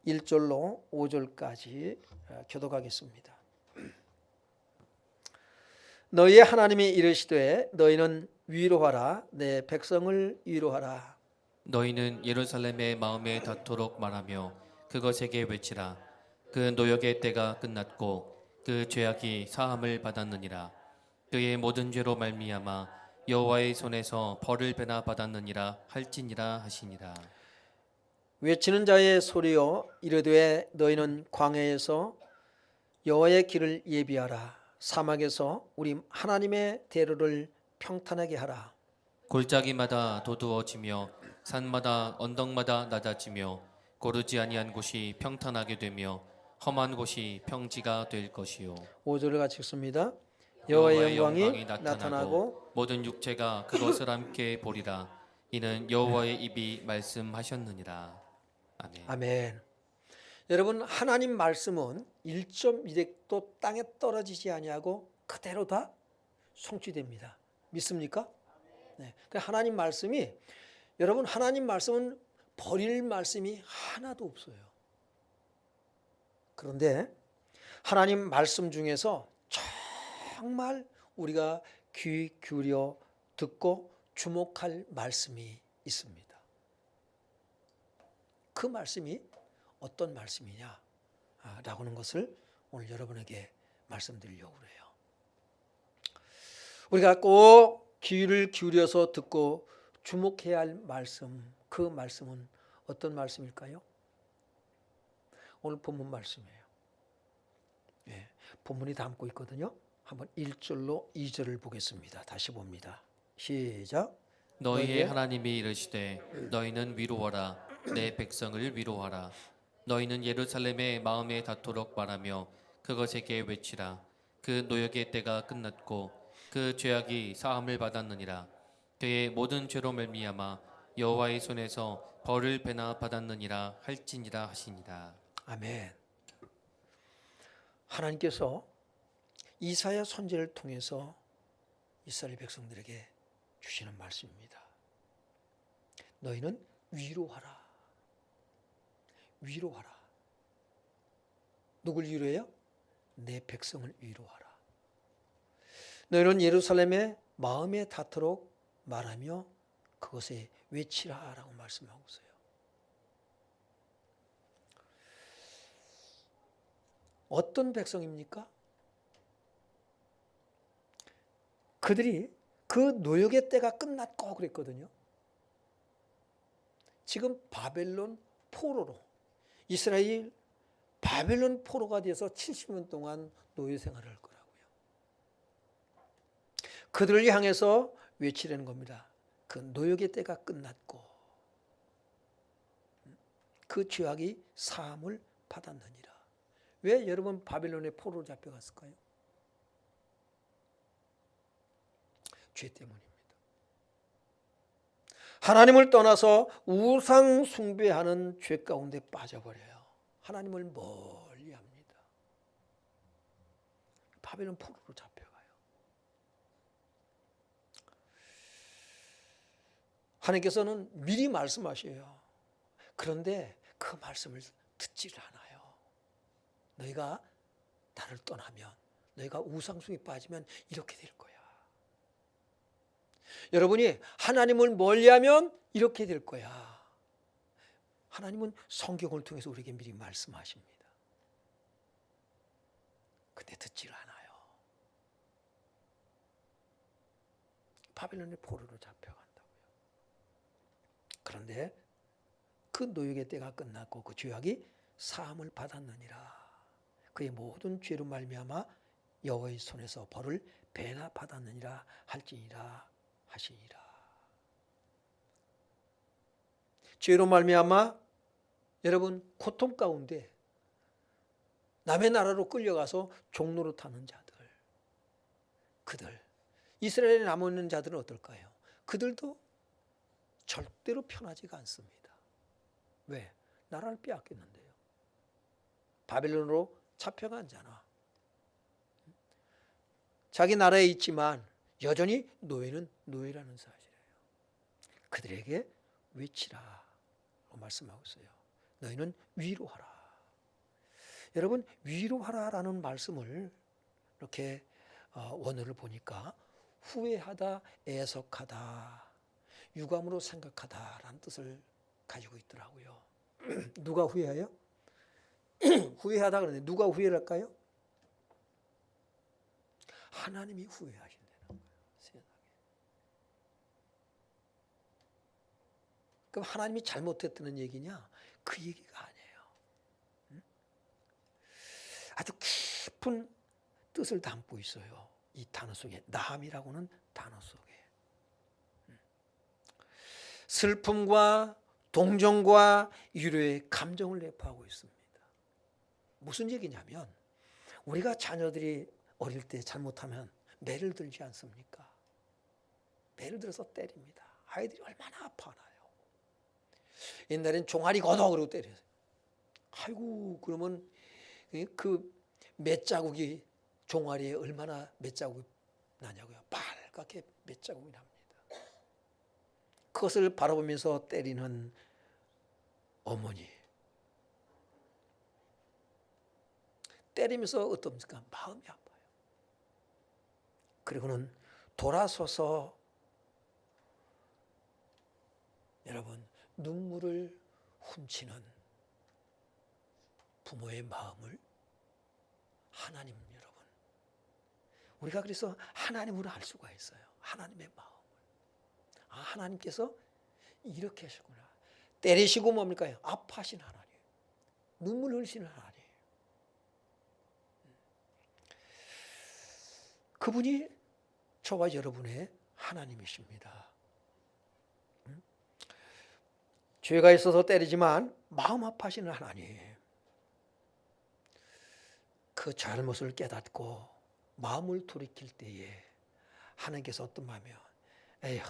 1절로 5절까지 교독하겠습니다. 너희의 하나님이 이르시되 너희는 위로하라 내 백성을 위로하라. 너희는 예루살렘의 마음에 닿도록 말하며 그것에게 외치라. 그 노역의 때가 끝났고 그 죄악이 사함을 받았느니라. 그의 모든 죄로 말미암아 여호와의 손에서 벌을 배나 받았느니라 할지니라 하시니라. 외치는 자의 소리여 이르되 너희는 광야에서 여호와의 길을 예비하라. 사막에서 우리 하나님의 대로를 평탄하게 하라. 골짜기마다 도두어지며 산마다 언덕마다 낮아지며 고르지 아니한 곳이 평탄하게 되며 험한 곳이 평지가 될 것이요. 5절을 같이 읽습니다. 여호와의 영광이 영광이 나타나고 나타나고 모든 육체가 그것을 함께 보리라. 이는 여호와의 입이 말씀하셨느니라. 아멘. 아멘. 여러분, 하나님 말씀은 1.1획도 땅에 떨어지지 아니하고 그대로 다 성취됩니다. 믿습니까? 네. 하나님 말씀이, 여러분, 하나님 말씀은 버릴 말씀이 하나도 없어요. 그런데 하나님 말씀 중에서 정말 우리가 귀 기울여 듣고 주목할 말씀이 있습니다. 그 말씀이 어떤 말씀이냐 라고 하는 것을 오늘 여러분에게 말씀드리려고 그래요. 우리가 꼭 귀를 기울여서 듣고 주목해야 할 말씀, 그 말씀은 어떤 말씀일까요? 오늘 본문 말씀이에요. 예, 본문이 담고 있거든요. 한번 1절로 2절을 보겠습니다. 다시 봅니다. 시작. 너희의 하나님이 이르시되 너희는 위로하라 내 백성을 위로하라. 너희는 예루살렘의 마음에 닿도록 말하며 그것에게 외치라. 그 노역의 때가 끝났고 그 죄악이 사함을 받았느니라. 그의 모든 죄로 말미암아 여호와의 손에서 벌을 배나 받았느니라 할지니라 하시니라. 아멘. 하나님께서 이사야 선지자를 통해서 이스라엘 백성들에게 주시는 말씀입니다. 너희는 위로하라. 위로하라. 누굴 위로해요? 내 백성을 위로하라. 너희는 예루살렘의 마음에 닿도록 말하며 그것에 외치라 라고 말씀하고 있어요. 어떤 백성입니까? 그들이 그 노역의 때가 끝났고 그랬거든요. 지금 바벨론 포로로 이스라엘 바벨론 포로가 돼서 70년 동안 노예 생활을 할 거라고요. 그들을 향해서 외치려는 겁니다. 그 노역의 때가 끝났고 그 죄악이 사함을 받았느니라. 왜 여러분 바벨론의 포로로 잡혀갔을까요? 죄 때문입니다. 하나님을 떠나서 우상 숭배하는 죄 가운데 빠져버려요. 하나님을 멀리합니다. 바벨론 포로로 잡혀가요. 하나님께서는 미리 말씀하셔요. 그런데 그 말씀을 듣지를 않아요. 너희가 나를 떠나면, 너희가 우상숭에 빠지면 이렇게 될 거야. 여러분이 하나님을 멀리하면 이렇게 될 거야. 하나님은 성경을 통해서 우리에게 미리 말씀하십니다. 근데 듣지를 않아요. 바벨론의 포로로 잡혀간다고요. 그런데 그 노역의 때가 끝났고 그 죄악이 사함을 받았느니라. 그의 모든 죄로 말미암아 여호와의 손에서 벌을 배나 받았느니라 할지니라 하시니라. 죄로 말미암아 여러분 고통 가운데 남의 나라로 끌려가서 종로로 타는 자들, 그들 이스라엘에 남아있는 자들은 어떨까요? 그들도 절대로 편하지가 않습니다. 왜? 나라를 빼앗겼는데요. 바벨론으로 잡혀간 자나 자기 나라에 있지만 여전히 노예는 노예라는 사실이에요. 그들에게 외치라 말씀하고 있어요. 너희는 위로하라. 여러분 위로하라라는 말씀을 이렇게 원어를 보니까 후회하다, 애석하다, 유감으로 생각하다라는 뜻을 가지고 있더라고요. 누가 후회해요? 후회하다 그러는데 누가 후회를 할까요? 하나님이 후회하신다는 거예요. 세상에. 그럼 하나님이 잘못했다는 얘기냐? 그 얘기가 아니에요. 아주 깊은 뜻을 담고 있어요. 이 단어 속에, 나함이라고는 단어 속에. 슬픔과 동정과 위로의 감정을 내포하고 있습니다. 무슨 얘기냐면 우리가 자녀들이 어릴 때 잘못하면 매를 들지 않습니까? 매를 들어서 때립니다. 아이들이 얼마나 아파하나요? 옛날엔 종아리 걷어 그러고 때려요. 아이고 그러면 그 맷자국이 종아리에 얼마나 맷자국이 나냐고요. 빨갛게 맷자국이 납니다. 그것을 바라보면서 때리는 어머니. 때리면서 어떻습니까? 마음이 아파요. 그리고는 돌아서서 여러분 눈물을 훔치는 부모의 마음을 하나님 여러분 우리가 그래서 하나님으로 알 수가 있어요. 하나님의 마음을. 아, 하나님께서 이렇게 하시구나. 때리시고 뭡니까? 아파하신 하나님. 눈물 흘리시는 하나님. 그분이 저와 여러분의 하나님이십니다. 죄가 있어서 때리지만 마음 아파하시는 하나님. 그 잘못을 깨닫고 마음을 돌이킬 때에 하나님께서 어떤 마음이요? 에휴,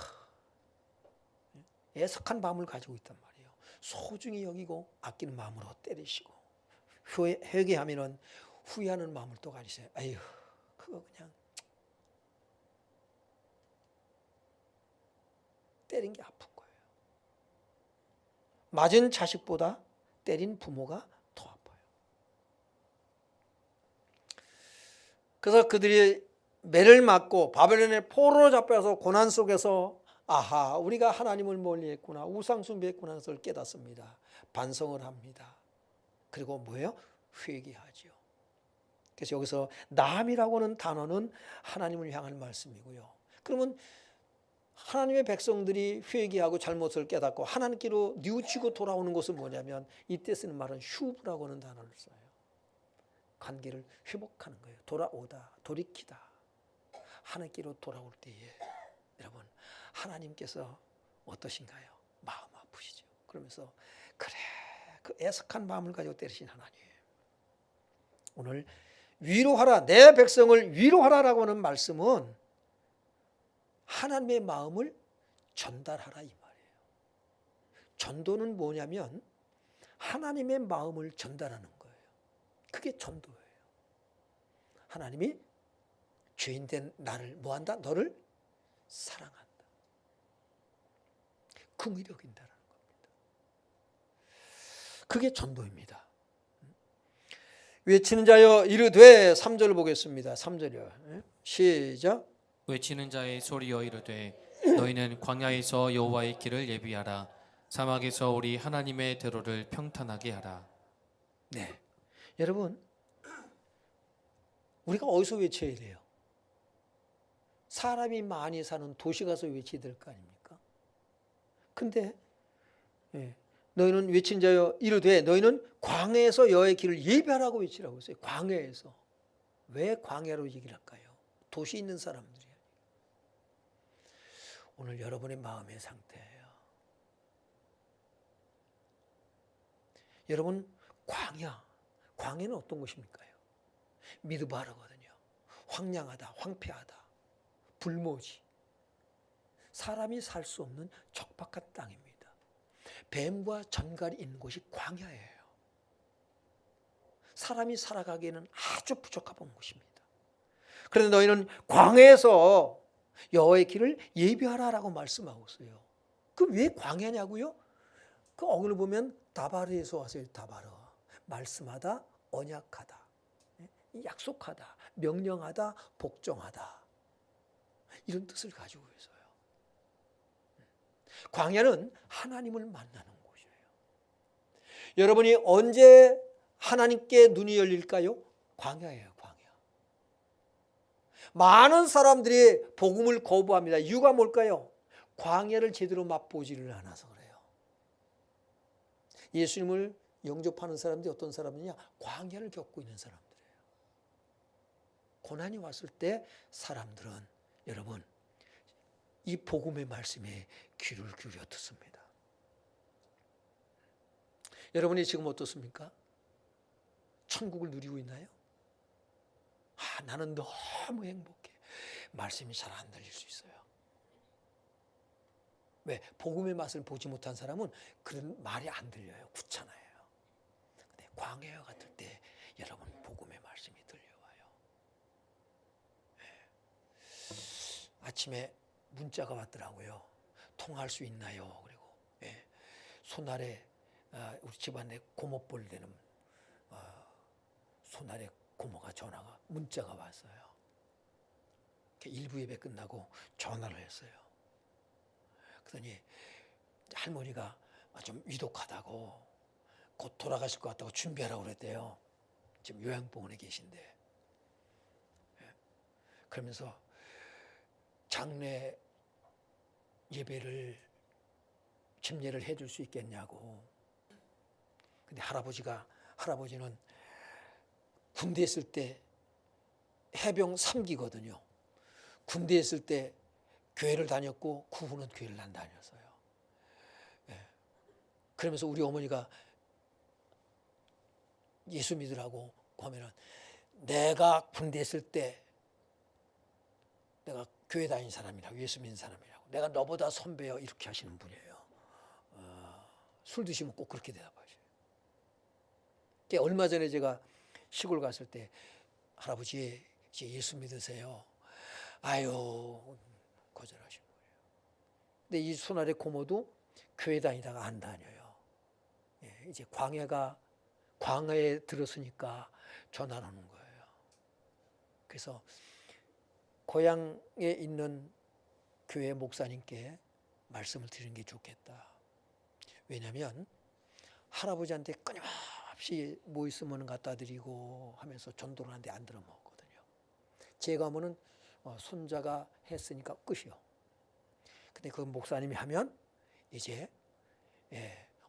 애석한 마음을 가지고 있단 말이에요. 소중히 여기고 아끼는 마음으로 때리시고 회개하면은 후회하는 마음을 또 가지세요. 에휴, 그거 그냥 때린 게 아픈 거예요. 맞은 자식보다 때린 부모가 더 아파요. 그래서 그들이 매를 맞고 바벨론의 포로로 잡혀서 고난 속에서 아하 우리가 하나님을 멀리했구나 우상 숭배했구나 것을 깨닫습니다. 반성을 합니다. 그리고 뭐예요? 회개하죠. 그래서 여기서 나함이라고 하는 단어는 하나님을 향한 말씀이고요. 그러면 하나님의 백성들이 회개하고 잘못을 깨닫고 하나님께로 뉘우치고 돌아오는 것은 뭐냐면 이때 쓰는 말은 슈브라고 하는 단어를 써요. 관계를 회복하는 거예요. 돌아오다, 돌이키다. 하나님께로 돌아올 때에 여러분 하나님께서 어떠신가요? 마음 아프시죠. 그러면서 그래 그 애석한 마음을 가지고 때리신 하나님 오늘 위로하라 내 백성을 위로하라라고 하는 말씀은 하나님의 마음을 전달하라 이 말이에요. 전도는 뭐냐면 하나님의 마음을 전달하는 거예요. 그게 전도예요. 하나님이 죄인된 나를 뭐한다? 너를 사랑한다. 긍휼히 여긴다라는 겁니다. 그게 전도입니다. 외치는 자여 이르되 3절 보겠습니다. 3절이요. 시작. 외치는 자의 소리여 이르되 너희는 광야에서 여호와의 길을 예비하라 사막에서 우리 하나님의 대로를 평탄하게 하라. 네, 여러분 우리가 어디서 외쳐야 돼요? 사람이 많이 사는 도시 가서 외쳐야 될 거 아닙니까? 근데 너희는 외친 자여 이르되 너희는 광야에서 여호와의 길을 예비하라고 외치라고 했어요. 광야에서. 왜 광야로 얘기를 할까요? 도시에 있는 사람들이. 오늘 여러분의 마음의 상태예요. 여러분 광야는 어떤 곳입니까? 미드바르거든요. 황량하다, 황폐하다, 불모지. 사람이 살 수 없는 척박한 땅입니다. 뱀과 전갈이 있는 곳이 광야예요. 사람이 살아가기에는 아주 부족한 곳입니다. 그런데 너희는 광야에서 여호와의 길을 예비하라라고 말씀하고 있어요. 그 왜 광야냐고요? 그 어근을 보면 다바르에서 왔어요. 다바르. 말씀하다 언약하다, 약속하다, 명령하다, 복종하다, 이런 뜻을 가지고 있어요. 광야는 하나님을 만나는 곳이에요. 여러분이 언제 하나님께 눈이 열릴까요? 광야예요, 광야. 많은 사람들이 복음을 거부합니다. 이유가 뭘까요? 광야를 제대로 맛보지를 않아서 그래요. 예수님을 영접하는 사람들이 어떤 사람이냐? 광야를 겪고 있는 사람들이에요. 고난이 왔을 때 사람들은 여러분 이 복음의 말씀에 귀를 기울여 듣습니다. 여러분이 지금 어떻습니까? 천국을 누리고 있나요? 나는 너무 행복해. 말씀이 잘 안 들릴 수 있어요. 왜? 복음의 맛을 보지 못한 사람은 그런 말이 안 들려요. 귀찮아요. 근데 광야와 같을 때 여러분 복음의 말씀이 들려와요. 아침에 문자가 왔더라고요. 통화할 수 있나요? 그리고 손아래 우리 집안에 고모뻘 되는 손아래 고모가 전화가 문자가 왔어요. 일부 예배 끝나고 전화를 했어요. 그러더니 할머니가 좀 위독하다고 곧 돌아가실 것 같다고 준비하라고 그랬대요. 지금 요양병원에 계신데. 그러면서 장례 예배를 침례를 해줄 수 있겠냐고. 근데 할아버지는 군대 있을 때 해병 3기거든요. 군대 있을 때 교회를 다녔고 그 후는 교회를 안 다녔어요. 그러면서 우리 어머니가 예수 믿으라고 하면은 내가 군대 있을 때 내가 교회 다닌 사람이라고 예수 믿는 사람이라고 내가 너보다 선배여 이렇게 하시는 분이에요. 술 드시면 꼭 그렇게 대답하셔요. 얼마 전에 제가 시골 갔을 때 할아버지 이제 예수 믿으세요. 아유 거절하신 거예요. 근데 이 손아래 고모도 교회 다니다가 안 다녀요. 이제 광야에 들었으니까 전화를 하는 거예요. 그래서 고향에 있는 교회 목사님께 말씀을 드리는 게 좋겠다. 왜냐하면 할아버지한테 끊임없이 뭐 있으면 갖다 드리고 하면서 전도를 하는데 안 들어먹거든요. 제가 하면은 손자가 했으니까 끝이요. 근데 그 목사님이 하면 이제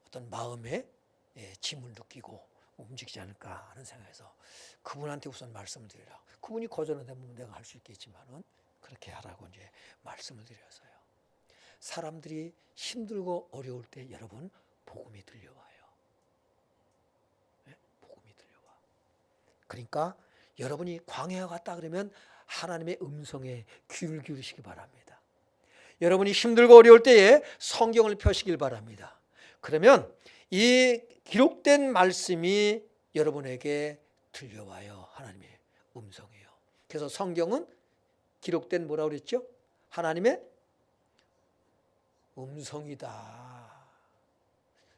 어떤 마음에 짐을 느끼고 움직이지 않을까 하는 생각에서 그분한테 우선 말씀을 드리라. 그분이 거절한다면 내가 할 수 있겠지만은 그렇게 하라고 이제 말씀을 드렸어요. 사람들이 힘들고 어려울 때 여러분 복음이 들려와요. 복음이 들려와. 그러니까 여러분이 광야에 갔다 그러면 하나님의 음성에 귀를 기울이시기 바랍니다. 여러분이 힘들고 어려울 때에 성경을 펴시길 바랍니다. 그러면 이 기록된 말씀이 여러분에게 들려와요. 하나님의 음성이에요. 그래서 성경은 기록된 뭐라고 그랬죠? 하나님의 음성이다.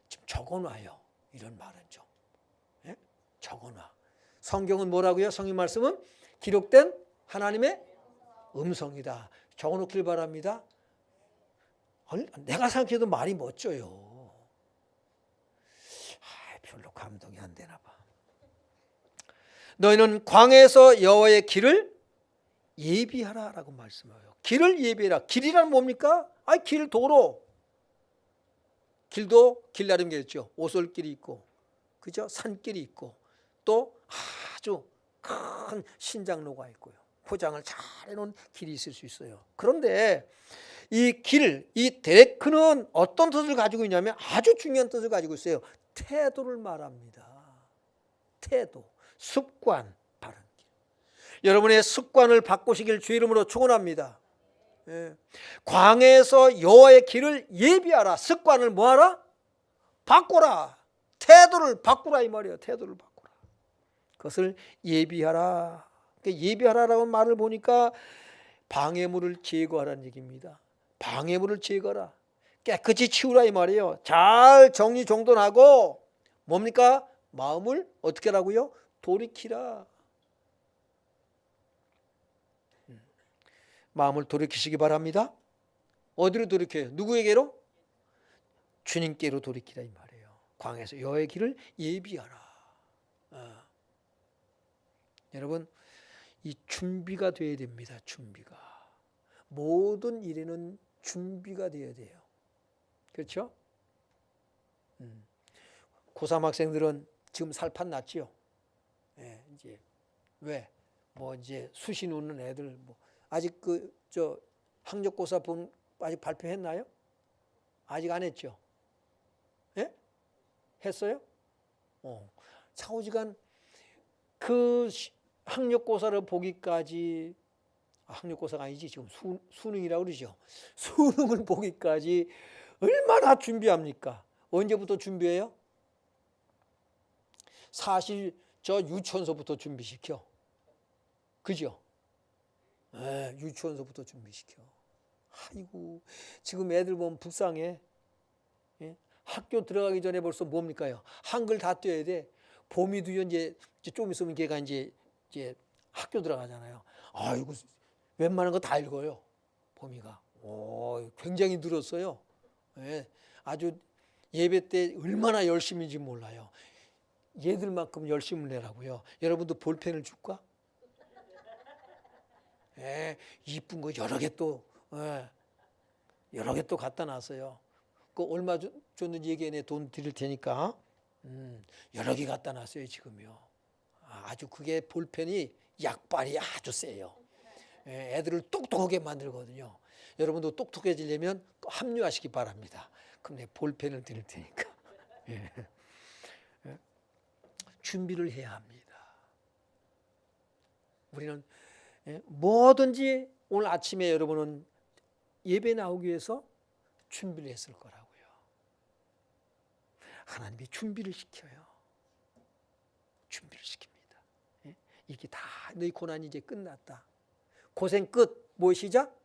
좀 적어놔요. 이런 말은 좀. 적어놔. 성경은 뭐라고요? 성경 말씀은 기록된 하나님의 음성이다. 적어놓길 바랍니다. 내가 생각해도 말이 멋져요. 별로 감동이 안 되나 봐. 너희는 광야에서 여호와의 길을 예비하라라고 말씀해요. 길을 예비해라. 길이란 뭡니까? 길 도로. 길도 길 나름 게 있죠. 오솔길이 있고, 그죠? 산길이 있고, 또 아주 큰 신장로가 있고요. 포장을 잘 해놓은 길이 있을 수 있어요. 그런데 이 길, 이 데레크는 어떤 뜻을 가지고 있냐면 아주 중요한 뜻을 가지고 있어요. 태도를 말합니다. 태도, 습관, 바른 길. 여러분의 습관을 바꾸시길 주 이름으로 축원합니다. 광야에서 여호와의 길을 예비하라. 습관을 뭐하라? 바꾸라. 태도를 바꾸라 이 말이에요. 태도를 바꾸라. 그것을 예비하라. 예비하라라는 말을 보니까 방해물을 제거하라는 얘기입니다. 방해물을 제거하라. 깨끗이 치우라 이 말이에요. 잘 정리정돈하고 뭡니까? 마음을 어떻게 하라고요? 돌이키라. 마음을 돌이키시기 바랍니다. 어디로 돌이켜요? 누구에게로? 주님께로 돌이키라 이 말이에요. 광야에서 여호와의 길을 예비하라. 여러분, 이 준비가 돼야 됩니다. 준비가. 모든 일에는 준비가 돼야 돼요. 그렇죠? 고3 학생들은 지금 살판 났지요. 예, 이제 왜? 뭐 이제 수시 놓는 애들 뭐 아직 저 학력고사 본 아직 발표했나요? 아직 안 했죠. 예? 했어요? 차오지간 그 학력고사를 보기까지 학력고사가 아니지 지금 수능이라고 그러죠. 수능을 보기까지 얼마나 준비합니까? 언제부터 준비해요? 사실 저 유치원서부터 준비시켜. 그죠? 네, 유치원서부터 준비시켜. 아이고, 지금 애들 보면 불쌍해. 예? 학교 들어가기 전에 벌써 뭡니까요? 한글 다 떼야 돼. 봄이도요, 이제 좀 있으면 걔가 이제 학교 들어가잖아요. 아이고, 웬만한 거 다 읽어요. 봄이가. 오, 굉장히 늘었어요. 예, 아주 예배 때 얼마나 열심인지 몰라요. 얘들만큼 열심을 내라고요. 여러분도 볼펜을 줄까? 예, 이쁜 거 여러 개 또 갖다 놨어요. 그 얼마 줬는지 얘기해 돈 드릴 테니까. 여러 개 갖다 놨어요 지금요. 아주 그게 볼펜이 약발이 아주 세요. 예, 애들을 똑똑하게 만들거든요. 여러분도 똑똑해지려면 합류하시기 바랍니다. 그럼 내 볼펜을 드릴 테니까. 예. 준비를 해야 합니다. 우리는 뭐든지 오늘 아침에 여러분은 예배 나오기 위해서 준비를 했을 거라고요. 하나님이 준비를 시켜요. 준비를 시킵니다. 이게 다 너희 고난이 이제 끝났다. 고생 끝, 뭐 시작?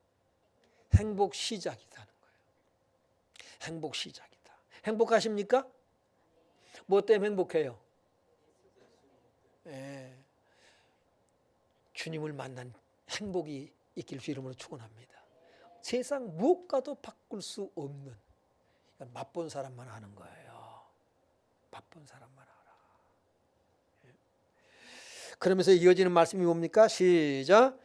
행복 시작이라는 거예요. 행복 시작이다. 행복하십니까? 뭐 때문에 행복해요? 주님을 만난 행복이 있길 주 이름으로 축원합니다. 세상 무엇과도 바꿀 수 없는, 맛본 사람만 아는 거예요. 맛본 사람만 알아. 그러면서 이어지는 말씀이 뭡니까? 시작.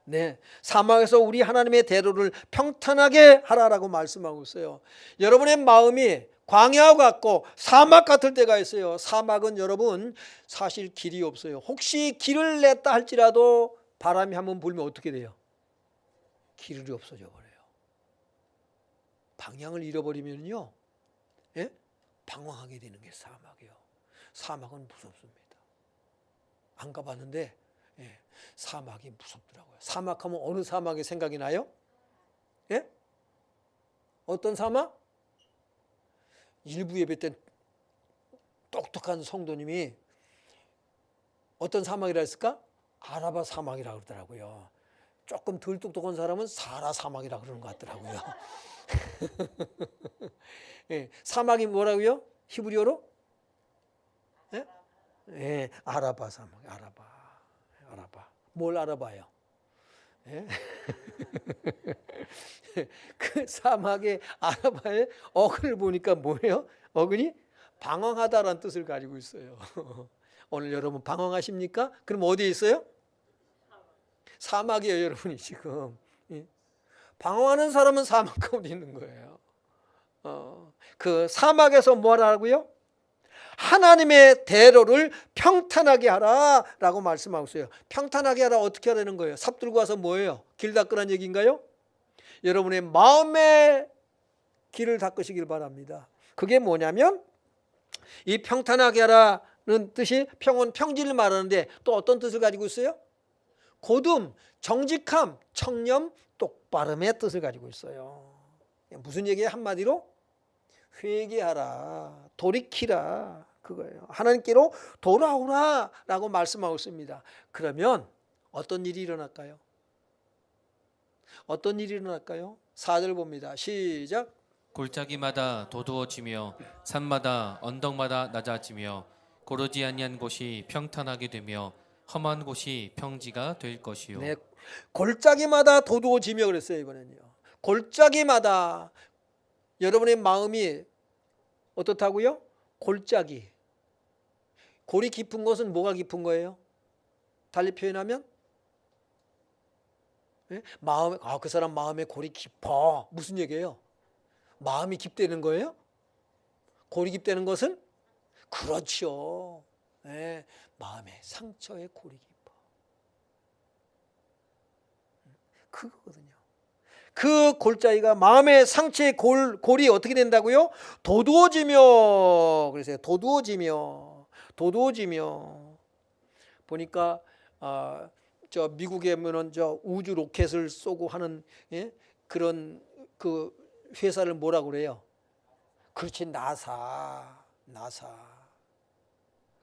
네, 사막에서 우리 하나님의 대로를 평탄하게 하라라고 말씀하고 있어요. 여러분의 마음이 광야 같고 사막 같을 때가 있어요. 사막은 여러분 사실 길이 없어요. 혹시 길을 냈다 할지라도 바람이 한번 불면 어떻게 돼요? 길이 없어져 버려요. 방향을 잃어버리면요, 방황하게 되는 게 사막이에요. 사막은 무섭습니다. 안 가봤는데 사막이 무섭더라고요. 사막하면 어느 사막이 생각이 나요? 예? 어떤 사막? 일부 예배 때 똑똑한 성도님이 어떤 사막이라 했을까? 아라바 사막이라고 그러더라고요. 조금 덜 똑똑한 사람은 사라 사막이라고 그러는 것 같더라고요. 예, 사막이 뭐라고요? 히브리어로? 아라바 사막, 아라바. 뭘 알아봐요? 그 사막의 아라바의 어근을 보니까 뭐예요? 어근이 방황하다라는 뜻을 가지고 있어요. 오늘 여러분 방황하십니까? 그럼 어디에 있어요? 사막이에요, 여러분이 지금. 방황하는 사람은 사막 가운데 있는 거예요. 그 사막에서 뭘 하라고요? 하나님의 대로를 평탄하게 하라라고 말씀하고 있어요. 평탄하게 하라 어떻게 하라는 거예요? 삽 들고 와서 뭐예요? 길 닦으라는 얘기인가요? 여러분의 마음의 길을 닦으시길 바랍니다. 그게 뭐냐면 이 평탄하게 하라는 뜻이 평온, 평지를 말하는데 또 어떤 뜻을 가지고 있어요? 고둠, 정직함, 청렴, 똑바름의 뜻을 가지고 있어요. 무슨 얘기예요? 한마디로 회개하라, 돌이키라, 그거예요. 하나님께로 돌아오라라고 말씀하고 있습니다. 그러면 어떤 일이 일어날까요? 어떤 일이 일어날까요? 4절 봅니다. 시작. 골짜기마다 도두어지며 산마다 언덕마다 낮아지며 고르지 아니한 곳이 평탄하게 되며 험한 곳이 평지가 될 것이요. 네, 골짜기마다 도두어지며 그랬어요. 이번엔요. 골짜기마다 여러분의 마음이 어떻다고요? 골짜기. 골이 깊은 것은 뭐가 깊은 거예요? 달리 표현하면 마음, 그 사람 마음에 골이 깊어. 무슨 얘기예요? 마음이 깊다는 거예요? 골이 깊다는 것은? 그렇죠. 네, 마음의 상처에 골이 깊어. 그거거든요. 그 골짜기가 마음의 상처의 골이 어떻게 된다고요? 도두어지며. 그래서 도두어지며 보니까 저 미국에 보면은 저 우주 로켓을 쏘고 하는 그런 그 회사를 뭐라고 그래요? 그렇지, 나사.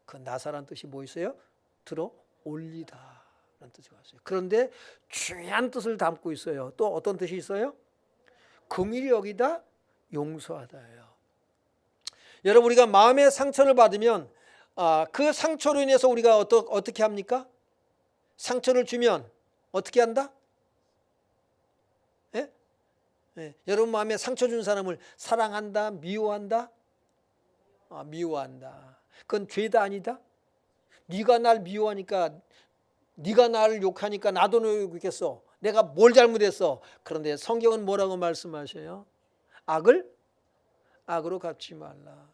그 나사란 뜻이 뭐 있어요? 들어 올리다 라는 뜻이 왔어요. 그런데 중요한 뜻을 담고 있어요. 또 어떤 뜻이 있어요? 긍휼히 여기다, 용서하다예요. 여러분, 우리가 마음의 상처를 받으면 그 상처로 인해서 우리가 어떻게 합니까? 상처를 주면 어떻게 한다? 여러분 마음에 상처 준 사람을 사랑한다, 미워한다? 미워한다. 그건 죄다 아니다? 네가 날 미워하니까, 네가 나를 욕하니까 나도 너 욕했겠어. 내가 뭘 잘못했어? 그런데 성경은 뭐라고 말씀하셔요? 악을 악으로 갚지 말라.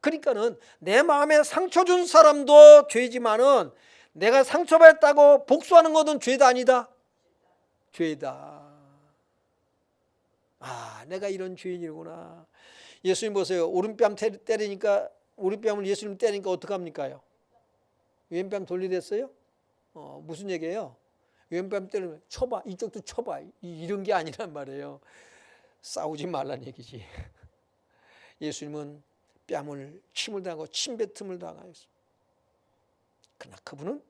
그러니까는 내 마음에 상처 준 사람도 죄지만은 내가 상처받았다고 복수하는 것은 죄다 아니다? 죄다. 내가 이런 죄인이구나. 예수님 보세요. 오른뺨 때리니까, 오른뺨을 예수님 때리니까 어떡합니까요? 왼뺨 돌리랬어요? 무슨 얘기예요? 왼뺨 때리면 쳐봐, 이쪽도 쳐봐, 이런 게 아니란 말이에요. 싸우지 말란 얘기지. 예수님은 뺨을 침을 당하고 침뱉음을 당하였어요. 그러나 그분은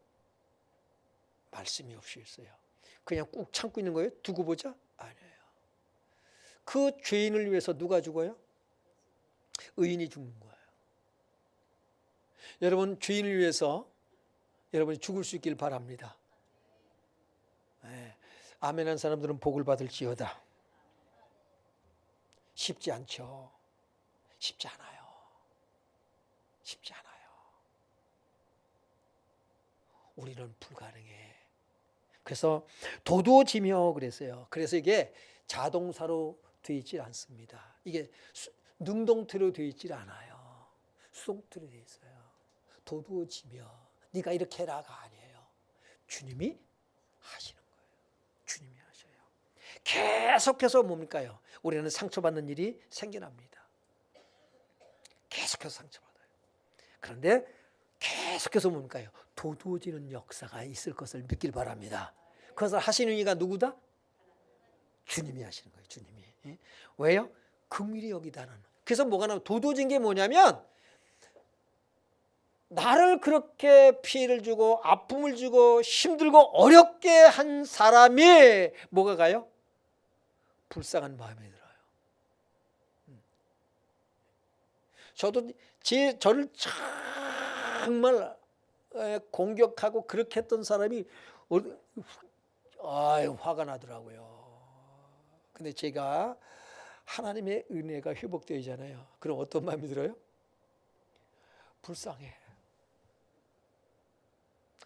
말씀이 없이 했어요. 그냥 꾹 참고 있는 거예요? 두고 보자? 아니에요. 그 죄인을 위해서 누가 죽어요? 의인이 죽는 거예요. 여러분, 죄인을 위해서 여러분이 죽을 수 있길 바랍니다. 아멘한 사람들은 복을 받을지어다. 쉽지 않죠. 쉽지 않아요. 우리는 불가능해. 그래서 도두어지며 그랬어요. 그래서 이게 자동사로 되어 있지 않습니다. 이게 능동태로 되어 있지 않아요. 수동태로 되어 있어요. 도두어지며 네가 이렇게 해라가 아니에요. 주님이 하시는 거예요. 주님이 하셔요. 계속해서 뭡니까요? 우리는 상처받는 일이 생겨납니다. 계속해서 상처받아요. 그런데 계속해서 뭡니까요? 도두어지는 역사가 있을 것을 믿길 바랍니다. 그것을 하시는 이가 누구다? 주님이 하시는 거예요. 주님이. 왜요? 긍휼히 여기다는. 그래서 뭐가 나면 도두어진 게 뭐냐면, 나를 그렇게 피해를 주고 아픔을 주고 힘들고 어렵게 한 사람이 뭐가 가요? 불쌍한 마음이 들어요. 저도 저를 정말 공격하고 그렇게 했던 사람이 화가 나더라고요. 근데 제가 하나님의 은혜가 회복되잖아요. 그럼 어떤 마음이 들어요? 불쌍해.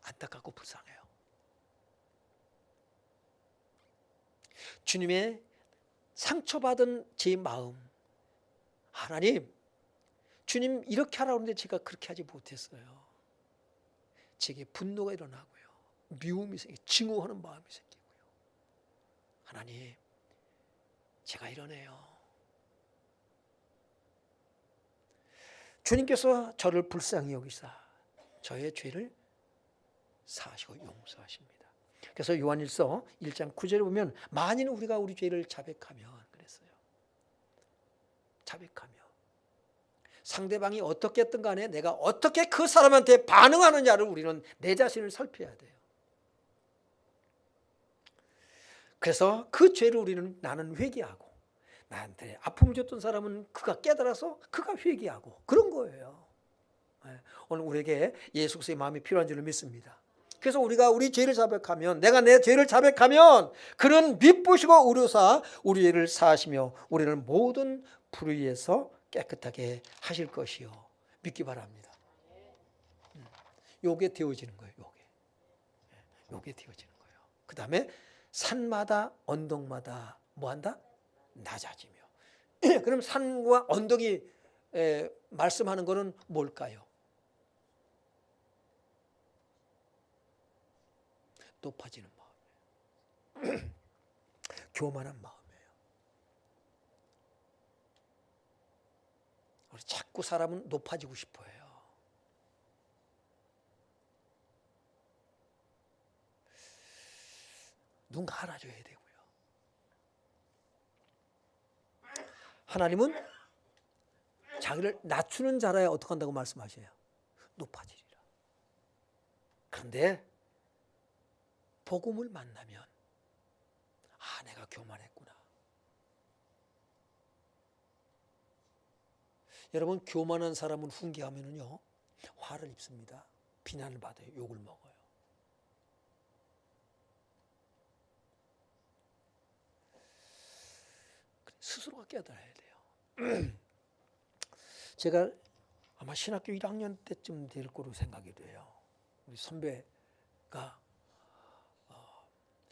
안타깝고 불쌍해요. 주님의 상처받은 제 마음, 하나님, 주님 이렇게 하라고 하는데 제가 그렇게 하지 못했어요. 제게 분노가 일어나고요, 미움이 생기고 증오하는 마음이 생기고요. 하나님, 제가 이러네요. 주님께서 저를 불쌍히 여기사 저의 죄를 사하시고 용서하십니다. 그래서 요한일서 1장 9절에 보면, 만일 우리가 우리 죄를 자백하면 그랬어요. 자백하면 상대방이 어떻게 했든 간에 내가 어떻게 그 사람한테 반응하느냐를 우리는 내 자신을 살펴야 돼요. 그래서 그 죄를 나는 회개하고, 나한테 아픔을 줬던 사람은 그가 깨달아서 그가 회개하고, 그런 거예요. 오늘 우리에게 예수 그리스도의 마음이 필요한 줄을 믿습니다. 그래서 우리가 우리 죄를 자백하면, 내가 내 죄를 자백하면 그는 미쁘시고 의로사 우리 죄를 사하시며 우리를 모든 불의에서 깨끗하게 하실 것이요. 믿기 바랍니다. 요게 되어지는 거예요. 요게 되어지는 거예요. 그 다음에 산마다 언덕마다 뭐한다? 낮아지며. 그럼 산과 언덕이 말씀하는 것은 뭘까요? 높아지는 마음이에요. 교만한 마음이에요. 우리 자꾸 사람은 높아지고 싶어 해요. 누군가 알아줘야 되고요. 하나님은 자기를 낮추는 자라야 어떻게 한다고 말씀하셔요? 높아지리라. 그런데 복음을 만나면 내가 교만했구나. 여러분, 교만한 사람은 훈계하면은요 화를 입습니다. 비난을 받아요. 욕을 먹어요. 스스로가 깨달아야 돼요. 제가 아마 신학교 1학년 때쯤 될 거로 생각이 돼요. 우리 선배가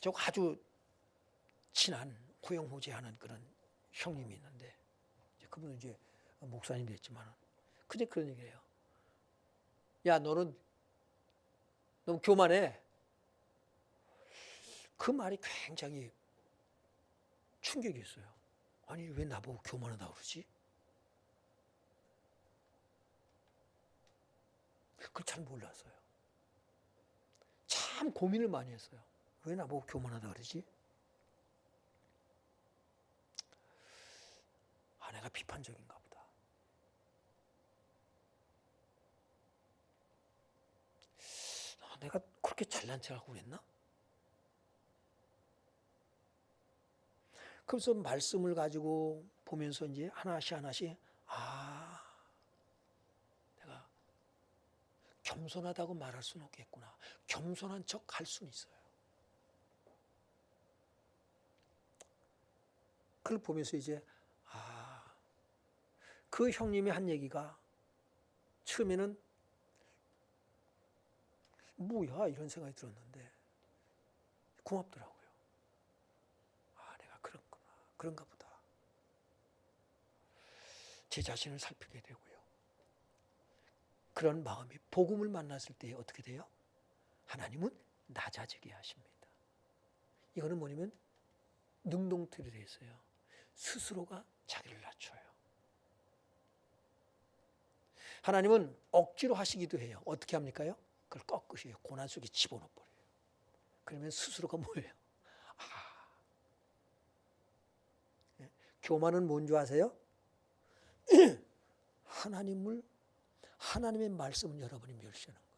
저 아주 친한 호영호재하는 그런 형님이 있는데, 그분은 이제 목사님 됐지만 그냥 그런 얘기를 해요. 야, 너는 너무 교만해. 그 말이 굉장히 충격이 있어요. 아니, 왜 나보고 교만하다고 그러지? 그걸 잘 몰랐어요. 참 고민을 많이 했어요. 왜 나보고 교만하다고 그러지? 내가 비판적인가 보다. 내가 그렇게 잘난 척하고 그랬나? 그래서 말씀을 가지고 보면서 이제 하나씩 내가 겸손하다고 말할 수는 없겠구나. 겸손한 척 할 수는 있어요. 그걸 보면서 이제 그 형님이 한 얘기가 처음에는 뭐야 이런 생각이 들었는데 고맙더라고요. 내가 그런가 보다. 제 자신을 살피게 되고요. 그런 마음이 복음을 만났을 때 어떻게 돼요? 하나님은 낮아지게 하십니다. 이거는 뭐냐면 능동틀이 되어 있어요. 스스로가 자기를 낮춰요. 하나님은 억지로 하시기도 해요. 어떻게 합니까요? 그걸 꺾으셔요. 고난 속에 집어넣어버려요. 그러면 스스로가 뭐예요? 교만은 뭔지 아세요? 하나님의 말씀은 여러분이 멸시하는 거예요.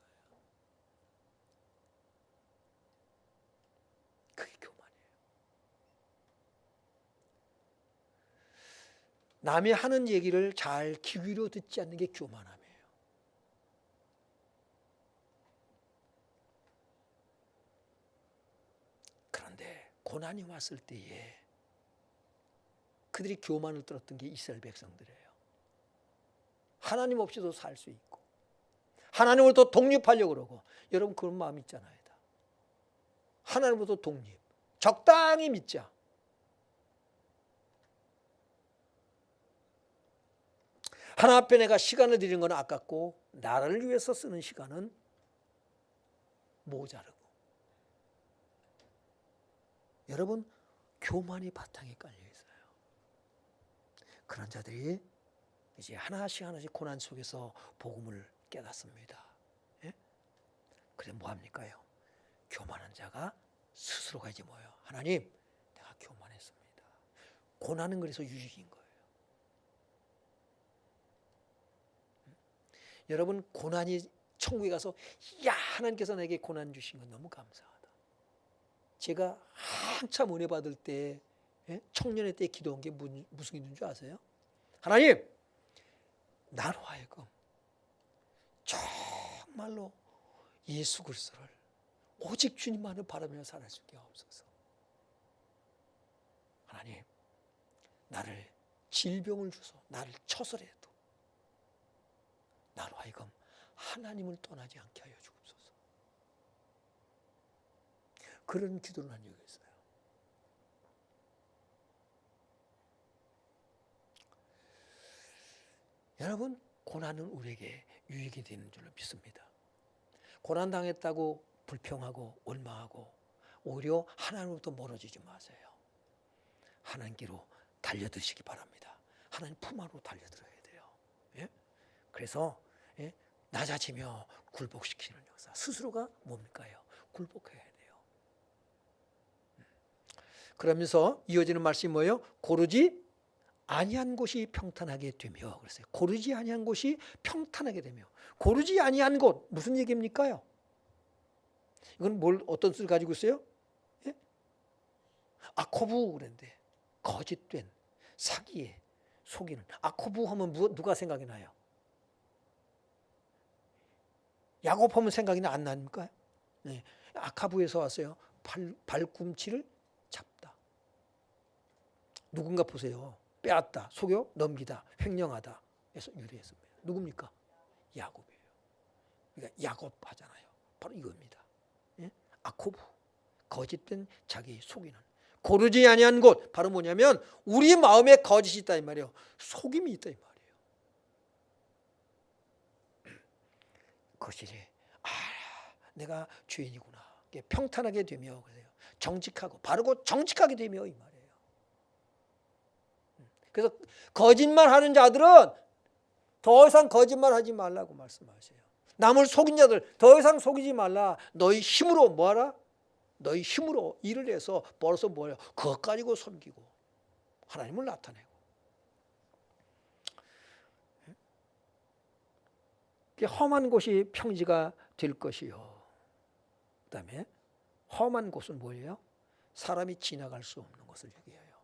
그게 교만이에요. 남이 하는 얘기를 잘 귀 기울여 듣지 않는 게 교만함이에요. 그런데 고난이 왔을 때에 그들이 교만을 떨었던 게 이스라엘 백성들이에요. 하나님 없이도 살 수 있고 하나님을 더 독립하려고 그러고, 여러분 그런 마음 있잖아요. 하나님으로부터 독립, 적당히 믿자. 하나 앞에 내가 시간을 들이는 건 아깝고 나를 위해서 쓰는 시간은 모자르고. 여러분, 교만이 바탕에 깔려 있어요. 그런 자들이 이제 하나씩 고난 속에서 복음을 깨닫습니다. 예? 그래 뭐 합니까요? 교만한 자가 스스로가 이제 뭐예요? 하나님, 내가 교만했습니다. 고난은 그래서 유익인 거예요. 여러분, 고난이 천국에 가서 야, 하나님께서 내게 고난 주신 건 너무 감사하다. 제가 한참 은혜 받을 때, 청년의 때 기도한 게 무슨 기도인 줄 아세요? 하나님, 나로 하여금 정말로 예수 그리스도를 오직 주님만을 바라며 살아주게 하옵소서. 하나님, 나를 질병을 주소 나를 처설해도 나로 하여금 하나님을 떠나지 않게 하여 주옵소서. 그런 기도를 한 적이 있어요. 여러분, 고난은 우리에게 유익이 되는 줄로 믿습니다. 고난 당했다고 불평하고 원망하고 오히려 하나님으로부터 멀어지지 마세요. 하나님께로 달려드시기 바랍니다. 하나님 품 안으로 달려들어야 돼요. 예? 그래서 낮아지며 굴복시키는 역사. 스스로가 뭡니까요? 굴복해야 돼요. 그러면서 이어지는 말씀이 뭐예요? 고르지 아니한 곳이 평탄하게 되며. 그랬어요. 고르지 아니한 곳이 평탄하게 되며. 고르지 아니한 곳 무슨 얘기입니까요? 이건 어떤 뜻을 가지고 있어요? 예? 아코부 그랬는데 거짓된 사기에 속이는. 아코부 하면 누가 생각이 나요? 야곱 하면 생각이 안 납니까? 네. 아카부에서 왔어요. 발꿈치를 잡다. 누군가 보세요. 빼앗다, 속여 넘기다, 횡령하다 해서 유래했습니다. 누굽니까? 야곱이에요. 그러니까 야곱 하잖아요. 바로 이겁니다. 예? 아코부, 거짓된 자기 속이는. 고르지 아니한 곳, 바로 뭐냐면 우리 마음에 거짓이 있다 이 말이에요. 속임이 있다 이 말이에요. 그것이 내가 죄인이구나. 평탄하게 되며 정직하고 바르고 정직하게 되며 이 말이에요. 그래서 거짓말하는 자들은 더 이상 거짓말하지 말라고 말씀하세요. 남을 속인 자들 더 이상 속이지 말라. 너희 힘으로 뭐하라? 너희 힘으로 일을 해서 벌어서 뭐예요? 그것 가지고 섬기고 하나님을 나타내고. 험한 곳이 평지가 될 것이요. 그 다음에 험한 곳은 뭐예요? 사람이 지나갈 수 없는 것을 얘기해요.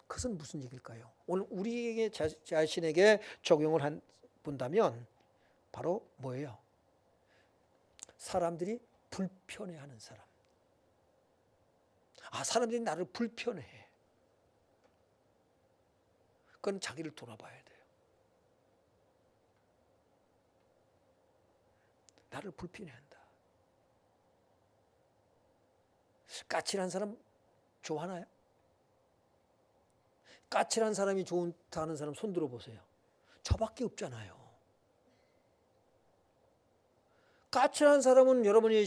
그것은 무슨 얘기일까요? 오늘 우리에게 자신에게 적용을 본다면 바로 뭐예요? 사람들이 불편해하는 사람. 사람들이 나를 불편해해. 그건 자기를 돌아봐야 돼요. 나를 불편해한다. 까칠한 사람 좋아하나요? 까칠한 사람이 좋다는 사람 손 들어보세요. 저밖에 없잖아요. 까칠한 사람은 여러분이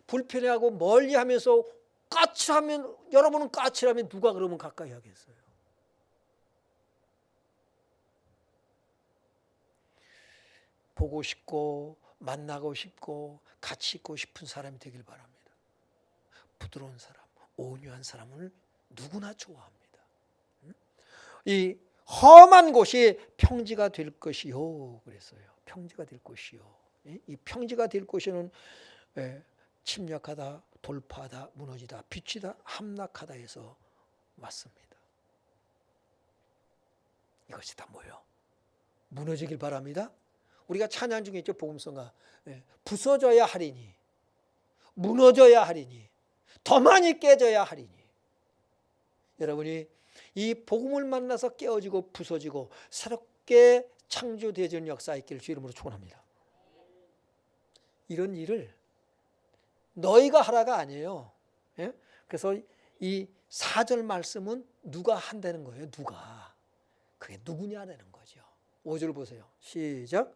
불편해하고 멀리하면서 까칠하면 여러분은 까칠하면 누가 그러면 가까이 하겠어요? 보고 싶고 만나고 싶고 같이 있고 싶은 사람이 되길 바랍니다. 부드러운 사람, 온유한 사람을 누구나 좋아합니다. 이 험한 곳이 평지가 될 것이요 그랬어요. 평지가 될 것이요. 이 평지가 될 곳에는 침략하다, 돌파하다, 무너지다, 비치다, 함락하다 해서 맞습니다. 이것이 다 뭐예요? 무너지길 바랍니다. 우리가 찬양 중에 있죠. 복음성가. 부서져야 하리니, 무너져야 하리니, 더 많이 깨져야 하리니. 여러분이 이 복음을 만나서 깨어지고 부서지고 새롭게 창조되어지는 역사 있기를 주 이름으로 축원합니다. 이런 일을 너희가 하라가 아니에요. 그래서 이 4절 말씀은 누가 한다는 거예요. 누가. 그게 누구냐라는 거죠. 5절 보세요. 시작.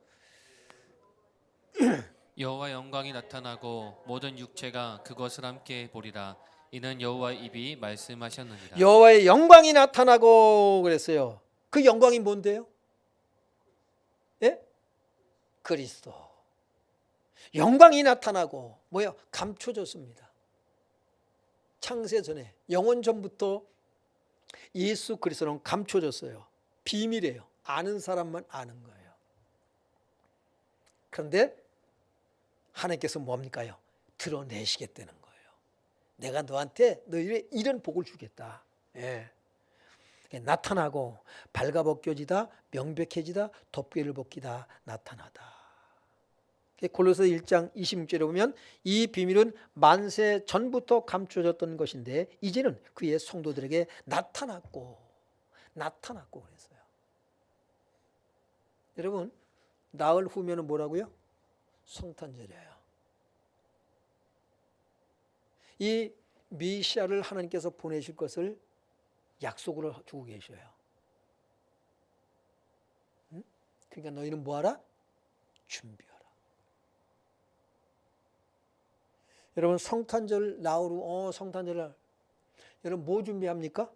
여호와 영광이 나타나고 모든 육체가 그것을 함께 보리라. 이는 여호와의 입이 말씀하셨느니라. 여호와의 영광이 나타나고 그랬어요. 그 영광이 뭔데요? 그리스도. 영광이 나타나고 뭐예요? 감춰졌습니다. 창세 전에 영원 전부터 예수 그리스도는 감춰졌어요. 비밀이에요. 아는 사람만 아는 거예요. 그런데 하나님께서 뭡니까요? 드러내시겠다는 거예요. 내가 너한테 너희의 이런 복을 주겠다. 예. 나타나고 발가벗겨지다 명백해지다 덮개를 벗기다 나타나다. 골로새 1장 26절에 보면 이 비밀은 만세 전부터 감춰졌던 것인데 이제는 그의 성도들에게 나타났고 그랬어요. 여러분 나흘 후면은 뭐라고요? 성탄절이에요. 이 메시아를 하나님께서 보내실 것을 약속으로 주고 계셔요. 응? 그러니까 너희는 뭐하라? 준비하라. 여러분 성탄절 나흘 후 성탄절 여러분 뭐 준비합니까?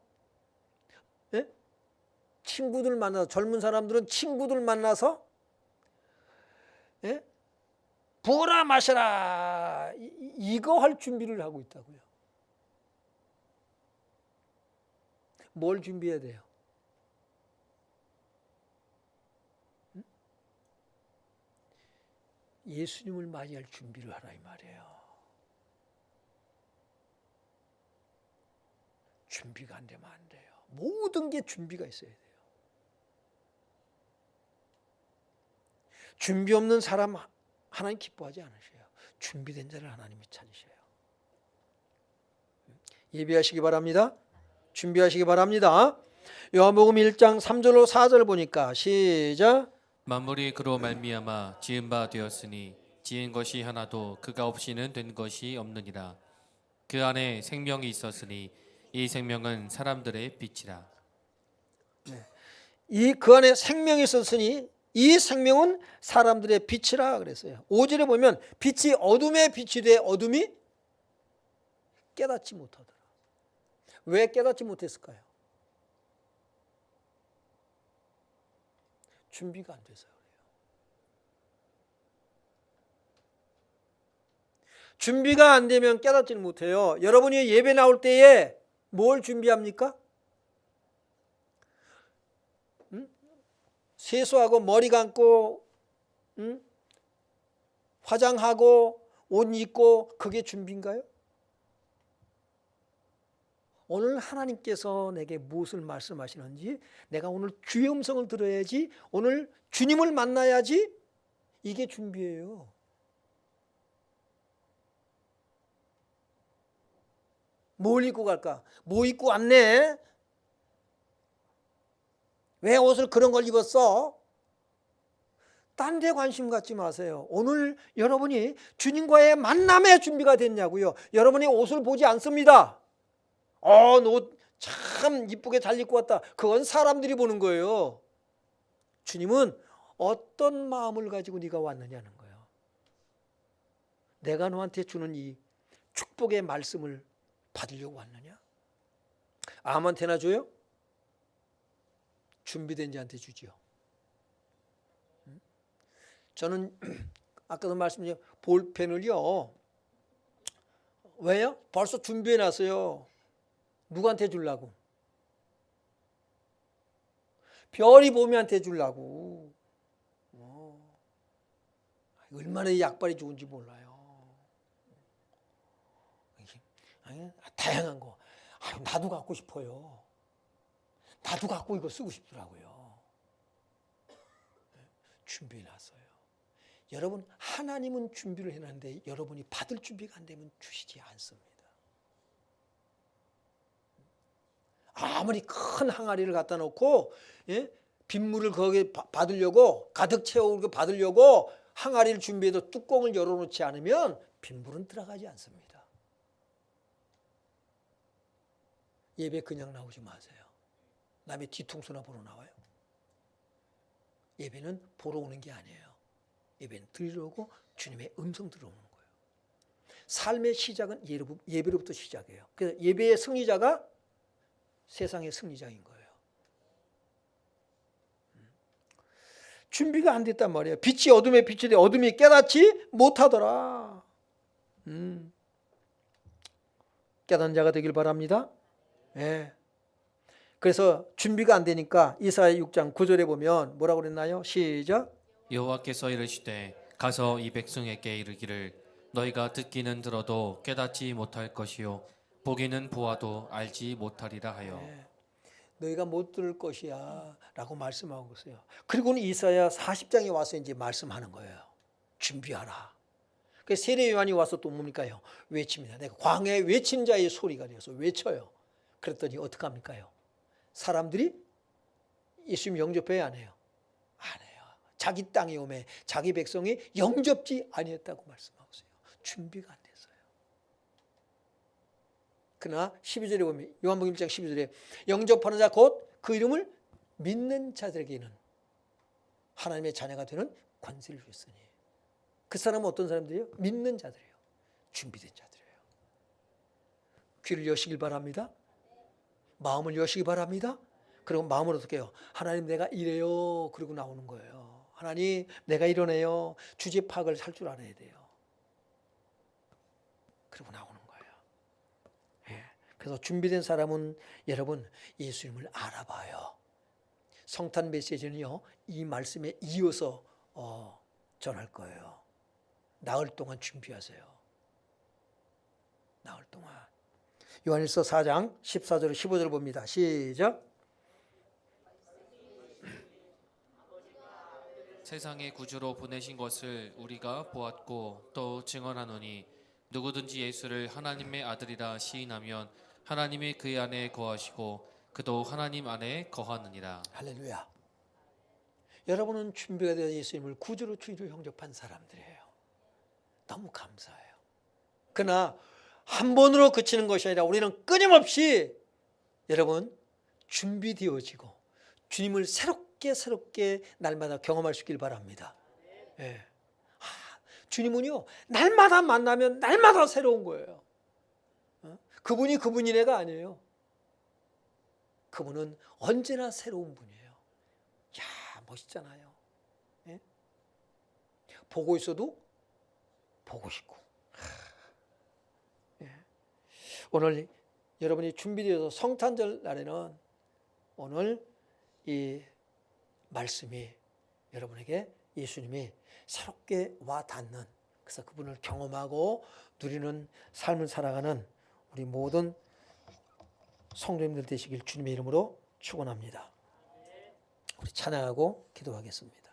예? 친구들 만나서 젊은 사람들은 친구들 만나서 예? 부어라 마셔라 이거 할 준비를 하고 있다고요. 뭘 준비해야 돼요? 응? 예수님을 맞이할 준비를 하라 이 말이에요. 준비가 안 되면 안 돼요. 모든 게 준비가 있어야 돼요. 준비 없는 사람 하나님 기뻐하지 않으셔요. 준비된 자를 하나님이 찾으셔요. 예배하시기 바랍니다. 준비하시기 바랍니다. 요한복음 1장 3절로 4절 보니까 시작. 만물이 그로 말미암아 지은 바 되었으니 지은 것이 하나도 그가 없이는 된 것이 없느니라. 그 안에 생명이 있었으니 이 생명은 사람들의 빛이라. 이 그 안에 생명이 있었으니 이 생명은 사람들의 빛이라 그랬어요. 5절에 보면 빛이 어둠의 빛이 돼 어둠이 깨닫지 못하더라. 왜 깨닫지 못했을까요? 준비가 안 돼서 그래요. 준비가 안 되면 깨닫지는 못해요. 여러분이 예배 나올 때에 뭘 준비합니까? 세수하고 머리 감고 화장하고 옷 입고 그게 준비인가요? 오늘 하나님께서 내게 무엇을 말씀하시는지 내가 오늘 주의 음성을 들어야지 오늘 주님을 만나야지 이게 준비예요. 뭘 입고 갈까? 뭐 입고 왔네? 왜 옷을 그런 걸 입었어? 딴 데 관심 갖지 마세요. 오늘 여러분이 주님과의 만남의 준비가 됐냐고요. 여러분이 옷을 보지 않습니다. 옷 참 이쁘게 잘 입고 왔다. 그건 사람들이 보는 거예요. 주님은 어떤 마음을 가지고 네가 왔느냐는 거예요. 내가 너한테 주는 이 축복의 말씀을 받으려고 왔느냐? 아무한테나 줘요? 준비된 자한테 주지요. 저는 아까도 말씀드린 볼펜을요. 왜요? 벌써 준비해 놨어요. 누구한테 주려고? 별이 보미한테 주려고. 얼마나 약발이 좋은지 몰라요. 다양한 거. 나도 갖고 싶어요. 나도 갖고 이거 쓰고 싶더라고요. 준비해 놨어요. 여러분 하나님은 준비를 해놨는데 여러분이 받을 준비가 안 되면 주시지 않습니다. 아무리 큰 항아리를 갖다 놓고 빗물을 거기에 받으려고 가득 채우고 받으려고 항아리를 준비해도 뚜껑을 열어놓지 않으면 빗물은 들어가지 않습니다. 예배 그냥 나오지 마세요. 남의 뒤통수나 보러 나와요. 예배는 보러 오는 게 아니에요. 예배는 들으러 오고 주님의 음성 들어오는 거예요. 삶의 시작은 예배로부터 시작해요. 그래서 예배의 승리자가 세상의 승리자인 거예요. 준비가 안 됐단 말이에요. 빛이 어둠에 빛이 돼 어둠이 깨닫지 못하더라. 깨닫는 자가 되길 바랍니다. 네. 그래서 준비가 안 되니까 이사야 6장 9절에 보면 뭐라고 그랬나요? 시작. 여호와께서 이르시되 가서 이 백성에게 이르기를 너희가 듣기는 들어도 깨닫지 못할 것이요 보기는 보아도 알지 못하리라 하여. 너희가 못 들을 것이야 라고 말씀하고 있어요. 그리고는 이사야 40장에 와서 이제 말씀하는 거예요. 준비하라. 그 세례 요한이 와서 또 뭡니까요? 외칩니다. 내가 광야에 외친 자의 소리가 되어서 외쳐요. 그랬더니 어떡합니까요? 사람들이 예수님 영접해야 안 해요? 안 해요. 자기 땅에 오매 자기 백성이 영접지 아니했다고 말씀하고 있어요. 준비가 안 됐어요. 그러나 12절에 보면 요한복음 1장 12절에 영접하는 자 곧 그 이름을 믿는 자들에게는 하나님의 자녀가 되는 권세를 주셨으니 그 사람은 어떤 사람들이에요? 믿는 자들이에요. 준비된 자들이에요. 귀를 여시길 바랍니다. 마음을 여시기 바랍니다. 그리고 마음을 어떻게 해요? 하나님 내가 이래요. 그리고 나오는 거예요. 하나님 내가 이러네요. 주제 파악을 할 줄 알아야 돼요. 그리고 나오는 거예요. 예. 그래서 준비된 사람은 여러분 예수님을 알아봐요. 성탄 메시지는요 이 말씀에 이어서 전할 거예요. 나흘 동안 준비하세요. 나흘 동안. 요한일서 4장 14절 15절을 봅니다. 시작. 세상의 구주로 보내신 것을 우리가 보았고 또 증언하노니 누구든지 예수를 하나님의 아들이라 시인하면 하나님이 그의 안에 거하시고 그도 하나님 안에 거하느니라. 할렐루야. 여러분은 준비가 되어 예수님을 구주로 주인으로 영접한 사람들이에요. 너무 감사해요. 그러나 한 번으로 그치는 것이 아니라 우리는 끊임없이 여러분 준비되어지고 주님을 새롭게 날마다 경험할 수 있길 바랍니다. 예. 주님은요 날마다 만나면 날마다 새로운 거예요. 그분이 그분이네가 아니에요. 그분은 언제나 새로운 분이에요. 야 멋있잖아요. 예? 보고 있어도 보고 싶고. 예. 오늘 여러분이 준비되어서 성탄절 날에는 오늘 이 말씀이 여러분에게 예수님이 새롭게 와 닿는, 그래서 그분을 경험하고 누리는 삶을 살아가는 우리 모든 성도님들 되시길 주님의 이름으로 축원합니다. 우리 찬양하고 기도하겠습니다.